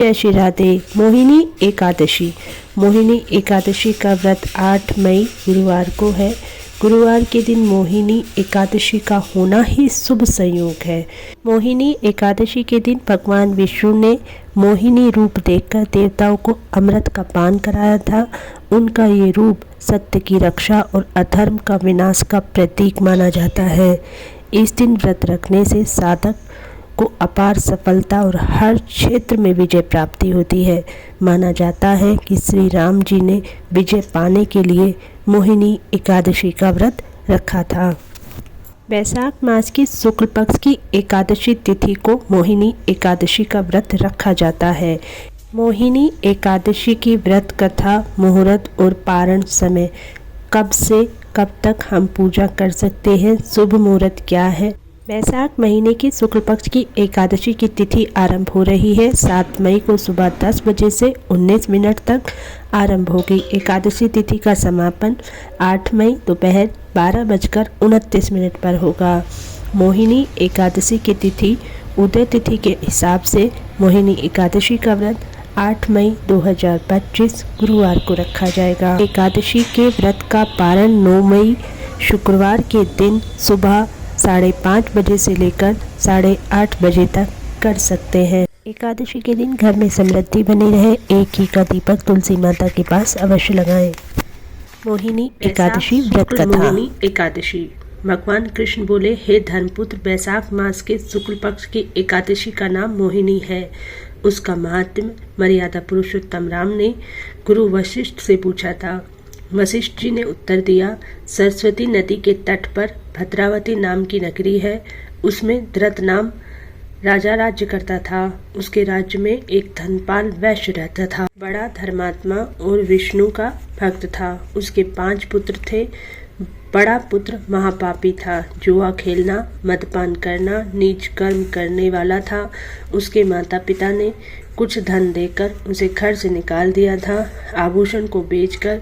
जय श्री राधे। मोहिनी एकादशी। मोहिनी एकादशी का व्रत 8 मई गुरुवार को है। गुरुवार के दिन मोहिनी एकादशी का होना ही शुभ संयोग है। मोहिनी एकादशी के दिन भगवान विष्णु ने मोहिनी रूप देखकर देवताओं को अमृत का पान कराया था। उनका ये रूप सत्य की रक्षा और अधर्म का विनाश का प्रतीक माना जाता है। इस दिन व्रत रखने से साधक को अपार सफलता और हर क्षेत्र में विजय प्राप्ति होती है। माना जाता है कि श्री राम जी ने विजय पाने के लिए मोहिनी एकादशी का व्रत रखा था। वैशाख मास की शुक्ल पक्ष की एकादशी तिथि को मोहिनी एकादशी का व्रत रखा जाता है। मोहिनी एकादशी की व्रत कथा, मुहूर्त और पारण समय, कब से कब तक हम पूजा कर सकते हैं, शुभ मुहूर्त क्या है। वैशाख महीने की शुक्ल पक्ष की एकादशी की तिथि आरंभ हो रही है। 7 मई को सुबह 10 बजे से 19 मिनट तक आरंभ होगी। एकादशी तिथि का समापन 8 मई दोपहर 12:29 पर होगा। मोहिनी एकादशी की तिथि उदय तिथि के हिसाब से मोहिनी एकादशी का व्रत 8 मई 2025 गुरुवार को रखा जाएगा। एकादशी के व्रत का पारण 9 मई शुक्रवार के दिन सुबह 5:30 बजे से लेकर 8:30 बजे तक कर सकते हैं। एकादशी के दिन घर में समृद्धि बनी रहे, एक ही का दीपक तुलसी माता के पास अवश्य लगाएं। मोहिनी एकादशी व्रत कथा। मोहिनी एकादशी। भगवान कृष्ण बोले, हे धर्मपुत्र, वैशाख मास के शुक्ल पक्ष की एकादशी का नाम मोहिनी है। उसका महात्म्य मर्यादा पुरुषोत्तम राम ने गुरु वशिष्ठ से पूछा था। वशिष्ठ जी ने उत्तर दिया, सरस्वती नदी के तट पर भद्रावती नाम की नगरी है। उसमें द्रत नाम राजा राज्य करता था। उसके राज्य में एक धनपाल वैश्य रहता था। बड़ा धर्मात्मा और विष्णु का भक्त था। उसके 5 पुत्र थे। बड़ा पुत्र महापापी था, जुआ खेलना, मदपान करना, नीच कर्म करने वाला था। उसके माता पिता ने कुछ धन देकर उसे घर से निकाल दिया था। आभूषण को बेचकर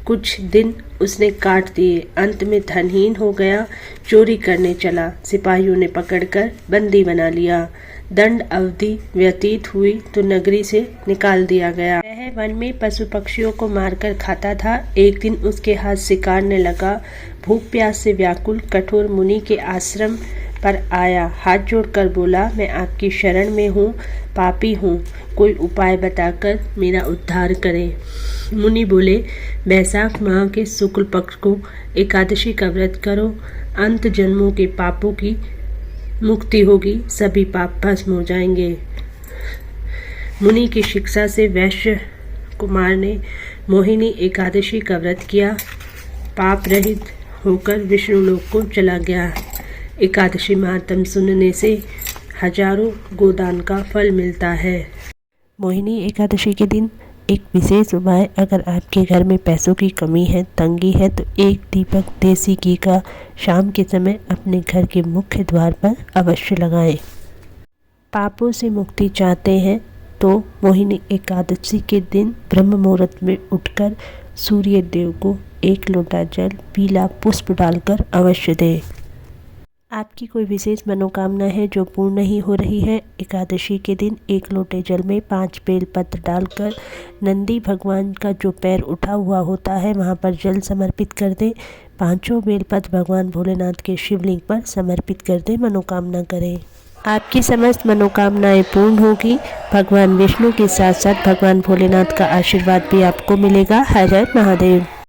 कुछ दिन उसने काट दिए। अंत में धनहीन हो गया, चोरी करने चला। सिपाहियों ने पकड़कर बंदी बना लिया। दंड अवधि व्यतीत हुई तो नगरी से निकाल दिया गया। वह वन में पशु पक्षियों को मारकर खाता था। एक दिन उसके हाथ शिकारने लगा। भूख प्यास से व्याकुल कठोर मुनि के आश्रम पर आया। हाथ जोड़कर बोला, मैं आपकी शरण में हूँ, पापी हूँ, कोई उपाय बताकर मेरा उद्धार करें। मुनि बोले, वैशाख माह के शुक्ल पक्ष को एकादशी का व्रत करो, अंत जन्मों के पापों की मुक्ति होगी, सभी पाप भस्म हो जाएंगे। मुनि की शिक्षा से वैश्य कुमार ने मोहिनी एकादशी का व्रत किया। पाप रहित होकर विष्णु लोक को चला गया। एकादशी महात्म सुनने से हजारों गोदान का फल मिलता है। मोहिनी एकादशी के दिन एक विशेष उपाय, अगर आपके घर में पैसों की कमी है, तंगी है, तो एक दीपक देसी घी का शाम के समय अपने घर के मुख्य द्वार पर अवश्य लगाएं। पापों से मुक्ति चाहते हैं तो मोहिनी एकादशी के दिन ब्रह्म मुहूर्त में उठकर सूर्य देव को 1 लोटा जल पीला पुष्प डालकर अवश्य दें। आपकी कोई विशेष मनोकामना है जो पूर्ण नहीं हो रही है, एकादशी के दिन 1 लोटे जल में 5 बेलपत्र डालकर नंदी भगवान का जो पैर उठा हुआ होता है वहां पर जल समर्पित कर दें। 5 बेलपत्र भगवान भोलेनाथ के शिवलिंग पर समर्पित कर दें। मनोकामना करें, आपकी समस्त मनोकामनाएं पूर्ण होगी। भगवान विष्णु के साथ साथ भगवान भोलेनाथ का आशीर्वाद भी आपको मिलेगा। हर हर महादेव।